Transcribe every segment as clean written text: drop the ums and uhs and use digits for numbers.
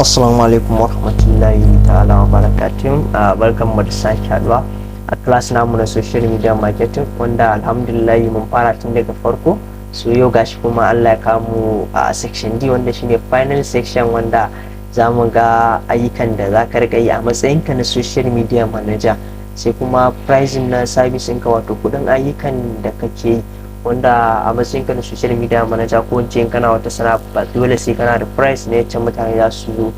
Assalamu alaikum warahmatullahi ta'ala wa barakatuh. Barkanmu da sake haduwa a class namu na social media marketing, wanda alhamdulillah mun fara tun daga farko. So yau gashi kuma Allah ya kamu a section D, wanda shine final section, wanda za mu ga ayyukan da za ka riƙa yi a matsayinka na social media manager, sai kuma pricing na service ɗinka, wato kuɗin ayyukan da kake yi, wanda a matsayinka na social media manager ko in kana wata sana'a ba dole sai kana da price ne yacce mutane za su zo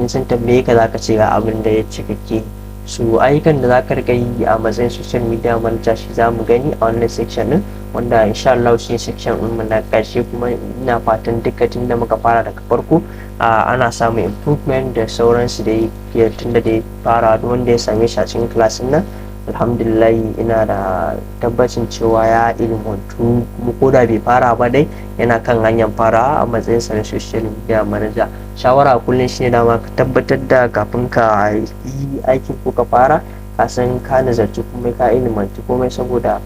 sun tambaye ka zaka ce ga abin da yacce kake. So ayyukan da zaka riƙa yi a matsayin social media manager shi za mu gani a wannan section din, wanda insha Allah shi section din mu na ƙarshe, kuma ina fatan duka tun da muka fara daga farko ana samun improvement da sauransu da ya tun da ya fara, wanda ya same shi a cikin class nan alhamdulillah ina da tabbacin cewa ya ilmantu, kuma ko da bai fara ba dai yana kan hanyar fara a matsayin sa na social media manager. Shawara kullum shine dama ka tabbatar da kafin ka yi aikin ko ka fara ka san ka nazarci komai, ka ilmantu komai, saboda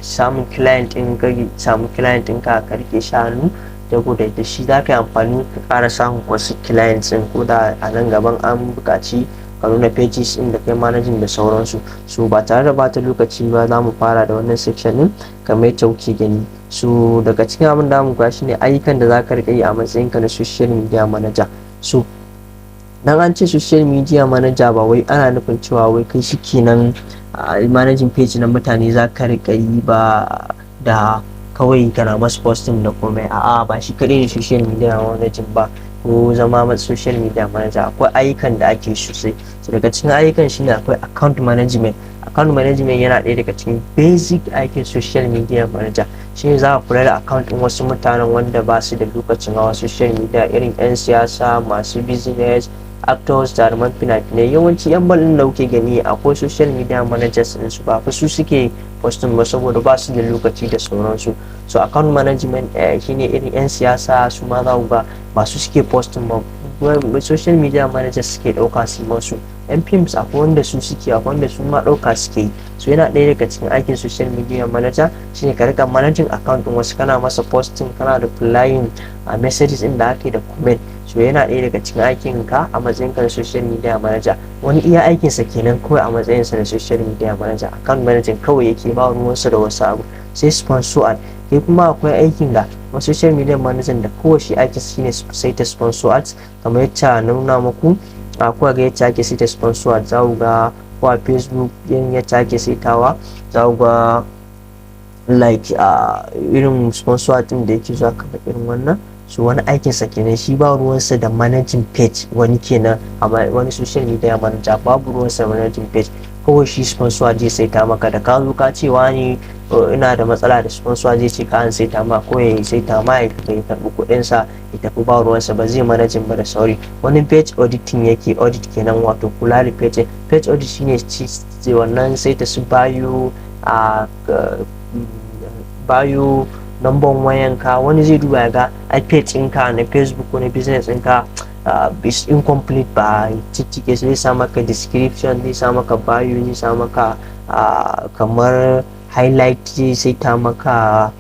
samun client in ka samu client in ka rike shanu saboda da shi za ka yi amfani ka ƙara samun wasu clients din, ko da a nan gaban an buƙaci ka nuna pages din da kai managing da sauransu. So ba tare da bata lokaci ba za mu fara da wannan section din kamar yadda kuke gani. So daga cikin abin da mu ga shine ayyukan da za ka riƙa yi a matsayinka na social media manager. So dan an ce social media manager ba wai ana nufin cewa wai kai shikenan managing page na mutane za ka riƙa yi ba da kawai kana masu posting da komai, a'a ba shi kaɗai ne social media manager ba ko zama social media manager. Akwai ayyukan da ake sosai. So daga cikin ayyukan shine akwai account management. Account management yana ɗaya daga cikin basic aikin social media manager. Shine za ka kula da account ɗin wasu mutanen wanda ba su da lokacin hawa social media, irin 'yan siyasa, masu business, actors, jaruman fina-finai. Yawanci 'yan bal ɗin da kuke gani akwai social media managers ɗin su, ba fa su suke posting ba saboda ba su da lokaci da sauransu. So account management shine irin 'yan siyasa, su ma za ku ga ba su suke posting ba, social media managers suke ɗauka su masu. 'Yan films akwai wanda su suke, akwai wanda su ma ɗauka suke yi. So yana ɗaya daga cikin aikin social media manager shine ka rika managing account ɗin wasu, kana masa posting, kana replying a messages ɗin da ake da comment. So yana ɗaya daga cikin aikin ka a matsayin ka na social media manager. Wani iya aikinsa kenan kawai a matsayin sa na social media manager, account managing kawai yake, ba ruwansa da wasu abu. Sai sponsor ad, kai kuma akwai aikin da social media manager da kowace aikin shine sai ta sponsor ads, kamar yadda na nuna muku akwai ga yadda ake sai ta sponsor ads. Za ku ga ko a Facebook yin yadda ake saitawa, za ku ga like irin sponsor ad din da yake zuwa kamar irin wannan. So wani aikinsa kenan, shi ba ruwansa da managing page. Wani kenan amma wani social media manager babu ruwansa managing page, kawai shi sponsor zai saita maka. Da ka zo ka ce wani ina da matsala da sponsor zai ce ka an saita ma, ko ya saita ma ya karɓi kuɗinsa ya tafi, ba ruwansa, ba zai managing ba da sauri. Wani page auditing yake, audit kenan wato kula da page. Page audit shine wannan saita su bayo number wayanka. Wani zai duba ya ga page ɗinka na Facebook ko na business ɗinka is incomplete, ba ciccike, zai sa maka description, zai sa maka bio, zai sa maka kamar highlight, zai saita maka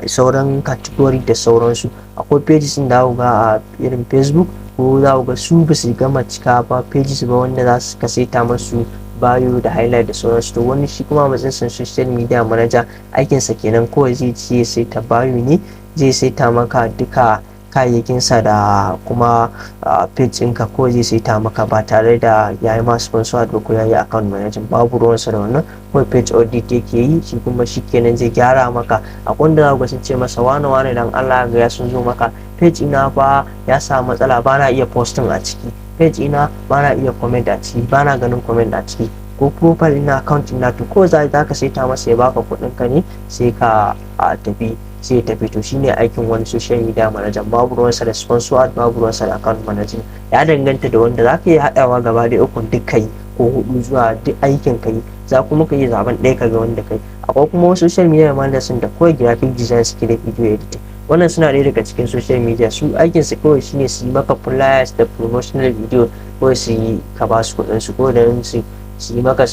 sauran category da sauransu. Akwai pages ɗin da ga a irin Facebook ko za ga su ba su gama cika ba pages ba, wanda za su ka saita masu bio da highlight da sauransu. To wani shi kuma matsayin social media manager aikinsa kenan, kawai zai ce sai ta bio ne, zai saita maka duka kayayyakinsa da kuma page ɗinka, ko zai saita maka ba tare da ya yi masu sponsor ba ko ya yi account management, babu ruwansa da wannan. Kawai page audit yake yi, shi kuma shi kenan zai gyara maka. Akwai wanda za ku sun ce masa wane dan Allah ga ya sun zo maka page ina fa ya samu matsala, ba na iya posting a ciki, page ina ba na iya comment a ciki, ba na ganin comment a ciki, ko profile ina account ina. To ko za ka saita masa ya baka kuɗin ka ne, sai ka tafi, sai ya tafi. To shine aikin wani social media manager, babu ruwansa da sponsor ad, babu ruwansa da account management. Ya danganta da wanda za ka yi haɗawa gaba da ukun duk kai, ko hudu zuwa duk aikin kai, za kuma ka yi zaben ɗaya ka ga wanda kai. Akwai kuma wasu social media managers da kawai graphic design suke da video editing. Wannan suna ɗaya daga cikin social media, su aikin su kawai shine su yi maka flyers da promotional video, ko su yi ka ba su kuɗin su, ko da su yi maka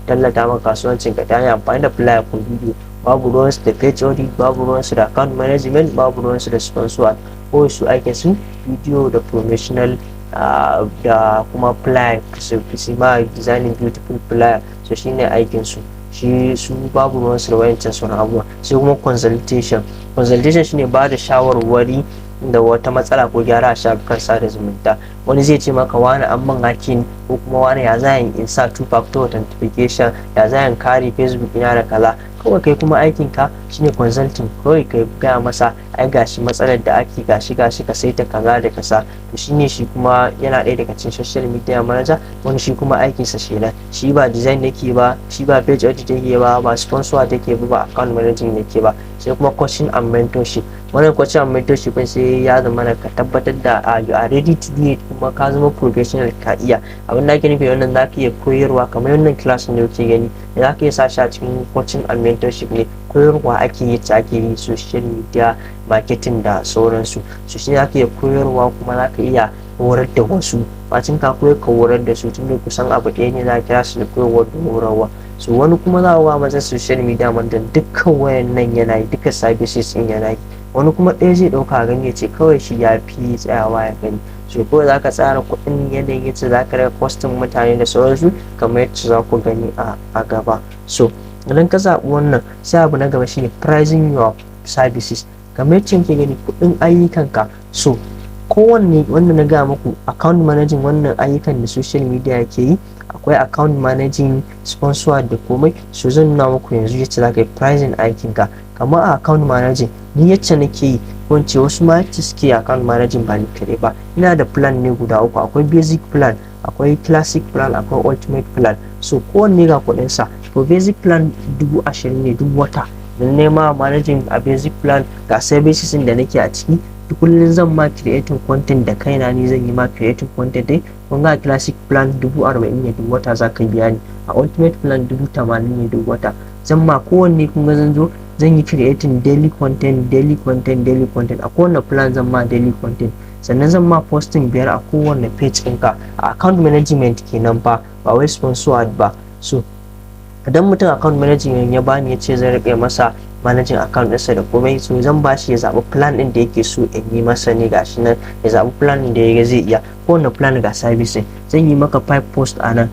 tallata maka kasuwancin ka ta hanyar amfani da flyer ko video. Babu ruwansu da page audit, babu ruwansu da account management, babu ruwansu da sponsor ad. Kawai su aikin su video da promotional da kuma flyer su ma designing beautiful flyer, so shine aikin su. Su babu ruwan su da wayancan sauran abubuwa. Sai kuma consultation shine ba da shawarwari da wata matsala ko gyara a shafukan sada zumunta. Wani zai ce maka wani an man hacking, ko kuma wani ya za in sa two factor authentication, ya za in kare Facebook ina da kaza. Kawai kai kuma aikin ka shine consulting, kawai kai gaya masa ai gashi matsalar da ake gashi ka saita kaza da kasa. To shine shi kuma yana ɗaya daga cikin social media manager. Wani shi kuma aikinsa shelan, shi ba design yake ba, shi ba page audit yake ba sponsor take ba account managing yake ba. Sai kuma coaching and mentorship. Wannan coaching and mentorship sai ya zama ka tabbatar da you are ready to do it, kuma ka zama professional, ka iya abin da ake nufi. Wannan za ka iya koyarwa kamar wannan class ne kuke gani, za ka iya sa shi a cikin coaching and mentorship ne. Koyarwa ake yi social media marketing da sauransu. So shi za ka iya koyarwa, kuma za ka iya horar da wasu. Bacin ka koyar ka horar da su, tun da kusan abu ɗaya ne za ka kira su da koyarwa da horarwa. So wani kuma za a wa masa social media manager dukkan wayannan yana yi, duka services din yana yi. Wani kuma ɗaya zai ɗauka gani ya ce kawai shi ya fi tsayawa ya gani. So kawai za ka tsara kuɗin yanayin yadda za ka rage kwastin mutane da sauransu, kamar yadda za ku gani a gaba. So idan ka zaɓi wannan, sai abu na gaba shine pricing your services. Kamar yadda ke gani kuɗin ayyukanka. So kowanne wanda na gaya muku, account managing wannan ayyukan da social media yake yi, akwai account managing, sponsor da komai. So zan nuna muku yanzu yadda za ka yi pricing aikinka. Kamar a account managing, ni yacce nake yi, ko ce wasu ma yacce suke account managing ba ni kaɗai ba. Ina da plan ne guda uku, akwai basic plan, akwai classic plan, akwai ultimate plan. So kowanne ga kuɗinsa. To basic plan 20,000 ne duk wata. Dan nema managing a basic plan ga services da nake a ciki. Kullum zan ma creating content da kaina, ni zan yi ma creating content dai. Kun ga classic plan 40,000 ne duk wata za ka biya ni. A ultimate plan 80,000 ne duk wata. Zan ma kowanne kun ga zan yi creating daily content. A kowane plan zan ma daily content. Sannan zan ma posting 5 a kowane page ɗinka. A account management kenan ba wai sponsor ba. So idan mutum account management ya bani ya ce zan rike masa managing account ɗinsa da komai, so zan ba shi ya zaɓi plan ɗin da yake so in yi masa ne, gashi nan ya zaɓi plan ɗin da ya zai iya. Kowane plan ga service. Zan yi maka 5 post a nan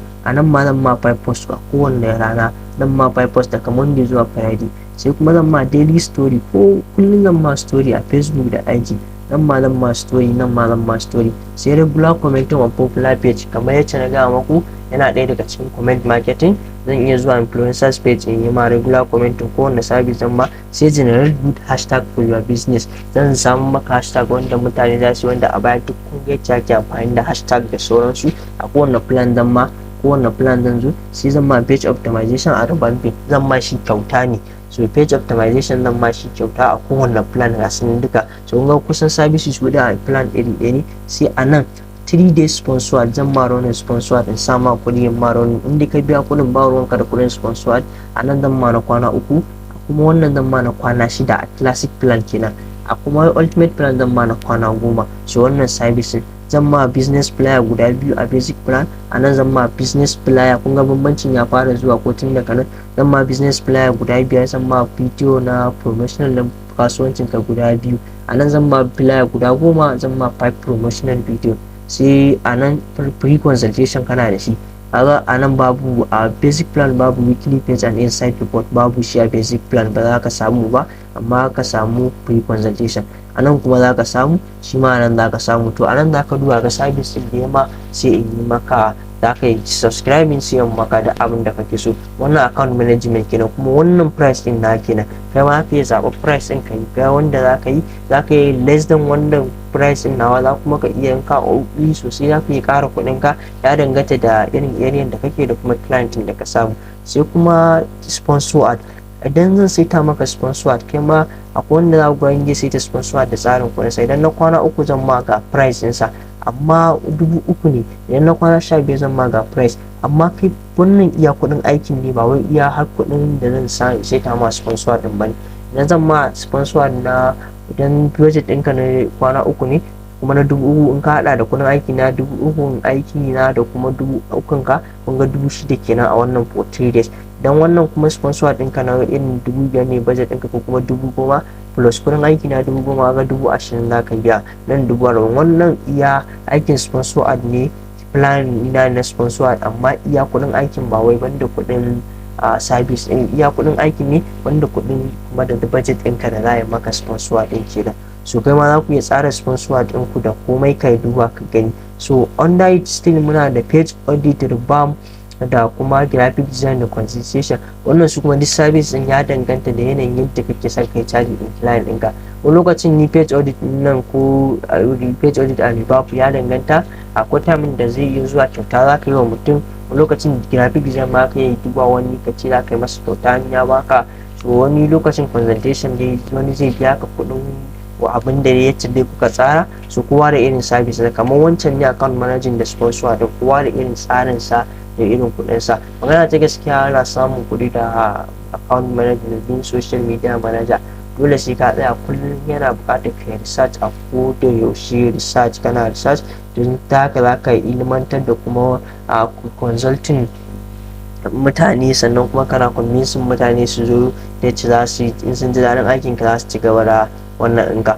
ma zan ma 5 post a kowane rana. Zan ma 5 post daga Monday zuwa Friday. Sai kuma zan ma daily story, ko kullum zan ma story a Facebook da IG. Nan ma zan ma story. Sai regular commenting on popular page, kamar yacce na gaya maku yana ɗaya daga cikin comment marketing. Zan iya zuwa influencers page in yi ma regular commenting kowane service zan ma. Sai generate good hashtag for your business. Zan samu maka hashtag wanda mutane za su, wanda a baya duk kun ga yacce ake amfani da hashtag da sauransu. A kowane plan zan zo. Sai zan ma page optimization a revamping, zan ma shi kyauta ne. So page optimization zan ma shi kyauta a kowane plan ga sunan duka. So kun ga kusan services guda a plan iri ɗaya ne. Sai a nan 3 days sponsor, zan ma running sponsor in sa ma kuɗi in ma running. Inda ka biya kuɗin ba ruwanka da kuɗin sponsor. A nan zan ma na kwana 3, kuma wannan zan ma na kwana 6 a classic plan kenan. A kuma ultimate plan zan ma na kwana 10. So wannan service zan ma business player guda 2 a basic plan. A nan zan ma business player, kun ga bambancin ya fara zuwa ko tun daga nan. Zan ma business player guda 5, zan ma video na promotional na kasuwancin ka guda 2. A nan zan ma player guda 10, zan ma 5 promotional video. Sai a nan free consultation kana da shi. Kaga a nan babu a basic plan, babu weekly page and insight report, babu shi a basic plan, ba za ka samu ba, amma ka samu free consultation. A nan kuma za ka samu shi ma, nan za ka samu. To a nan za ka duba ga service din da yamma, sai in yi maka, za ka yi subscribing, sai in maka da abin da kake so. Wannan account management kenan, kuma wannan price din na kenan. Kai ma ka yi zaɓa price din ka yi ga wanda za ka yi less than wannan price din nawa, za kuma ka iya yanka kuɗi sosai, za ka yi ƙara kuɗin ka, ya danganta da irin area da kake da kuma client da ka samu. Sai kuma sponsor ad. Idan zan saita maka sponsor ad, kai ma akwai wanda za ku ga saita sponsor ad da tsarin kuɗin sa. Idan na kwana 3 zan ma ga price ɗinsa, amma 3,000 ne. Idan na kwana 15 zan ma ga price, amma kai wannan iya kuɗin aikin ne, ba wai iya har kuɗin da zan saita ma sponsor din bane. Idan zan ma sponsor na, idan budget ɗinka na kwana 3 ne, kuma na 3,000 in ka hada da kuɗin aiki na 3,000 aiki na da kuma 3,000 ka, kun ga 6,000 kenan a wannan for 3 days. Dan wannan kuma sponsor ɗinka na irin 5,000 ne budget ɗinka, ko kuma 10,000, plus kudin aiki na 10,000 ga 20,000 za ka biya, nan 40,000. Wannan iya aikin sponsor ad ne, plan ina na sponsor ad, amma iya kudin aikin ba wai banda kudin service din, iya kudin aikin ne banda kudin kuma da budget ɗinka da za a yi maka sponsor din kenan. So kai ma za ku iya tsara sponsor ɗinku da komai kai duba ka gani. So under it still muna da page audit, revamp da kuma graphic design da consultation. Wannan su kuma duk service din ya danganta da yanayin yadda kake son kai charge din client ɗinka. Wani lokacin ni page audit nan ko page audit a revamp ya danganta, akwai tamin da zai iya zuwa kyauta za ka yi wa mutum, wani lokacin graphic design ma ka yi duba wani ka ce za ka yi masa kyauta ya baka. So wani lokacin consultation dai wani zai biya ka kuɗin abin da ya ce dai kuka tsara. So kowa da irin service da kamar wancan ne account managing da sponsor da kowa da irin tsarin sa da irin kuɗin sa. Magana ta gaskiya ana samun kuɗi da account manager da bin social media manager. Dole sai ka tsaya kullum, yana buƙatar ka research a koda yaushe, research kana research don ta haka za ka ilmantar da kuma consulting mutane, sannan kuma kana convincing mutane su zo da ci za su in sun ji daɗin aikin ka za su ci gaba da wannan ɗinka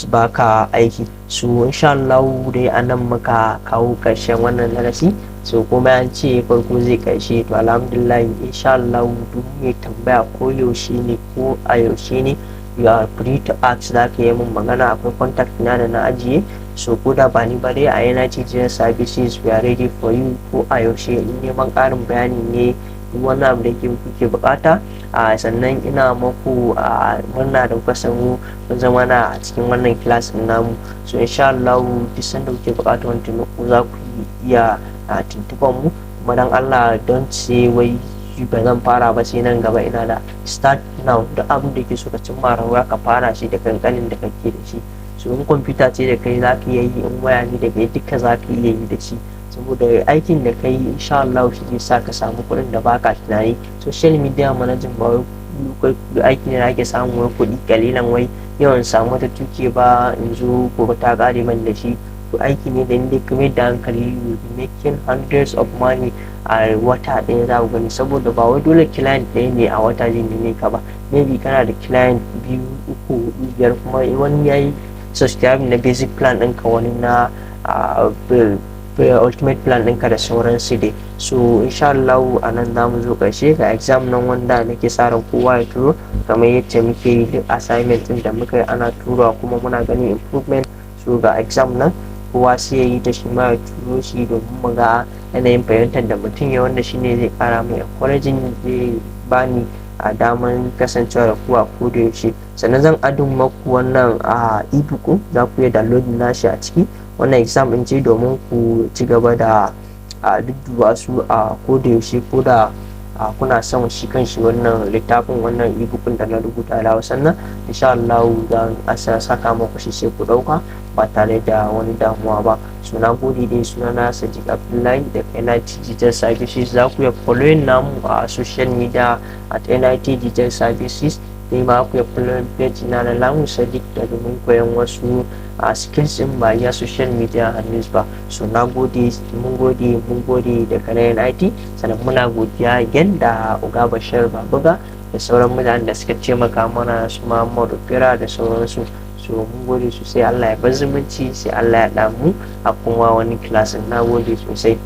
ba ka aiki. So insha Allah dai anan muka kawo ƙarshen wannan darasi. So kuma an ce farko zai ƙarshe, to alhamdulillah insha Allah duk mai tambaya ko yaushe ne ko a yaushe ne you are free to ask, za ka yi min magana, akwai contact na da na ajiye. So ko da ba ni ba dai a NIT General Services we are ready for you, ko a yaushe in neman ƙarin bayani ne duk wani abu da kuke bukata. Sannan ina maku murna da kuka samu mun zama na a cikin wannan class din namu. So insha Allah duk sanda kuke bukata wani taimako za ku iya tuntuban mu, kuma dan Allah don ce wai ba zan fara ba sai nan gaba. Ina da start now, duk abin da ke so ka cimma rawa ka fara shi da kankanin da kake da shi. So in kwamfuta ce da kai za ka yi, in waya ne da kai duka za ka iya yi da shi, saboda aikin da kai insha Allah shi zai sa ka samu kuɗin da baka tunani. Social media managing ba wai aiki ne da ake samu wai kuɗi kalilan wai yawan samu ta tuke ba in zo gobe ta ƙare man da shi. To aiki ne da inda ka mai da hankali you be making hundreds of money a wata ɗaya za ku gani, saboda ba wai dole client ɗaya ne a wata zai neme ka ba. Maybe kana da client 2, 3, 4, 5 kuma wani yayi subscribe na basic plan ɗinka, wani na ultimate plan ɗinka da sauransu dai. So insha Allah a nan za mu zo ƙarshe ga exam nan wanda nake sa ran kowa ya turo, kamar yadda muke yi duk assignment ɗin da muka yi ana turawa kuma muna ganin improvement. So ga exam nan kowa sai ya yi ta shi ma ya turo shi domin mu ga yanayin fahimtar da mutum ya, wanda shine zai kara mai encouraging, zai bani a daman kasancewa da kuwa ko da yaushe. Sannan zan adin maku wannan ebook, za ku iya downloading nashi a ciki. Wannan exam in ce domin ku ci gaba da dudduba su a ko da yaushe, ko da kuna son shi kanshi wannan littafin, wannan ebook da na rubuta da Hausa nan insha Allah zan saka muku shi sai ku dauka ba tare da wani damuwa ba. So na gode dai, sunana Sadiq Abdullahi da NIT Digital Services. Za ku iya following namu a social media at NIT Digital Services, dai ma ku iya following page na Lamu Sadiq da domin koyon wasu skills in ba ya social media hannu ba. So na gode, mun gode daga NIT. Sannan muna godiya again da Uga Bashir Babuga da sauran mutanen da suka taimaka mana, su Muhammadu Fira da sauransu. So mun gode sosai, Allah ya bar zumunci, sai Allah ya damu a kuma wani class. Na gode sosai.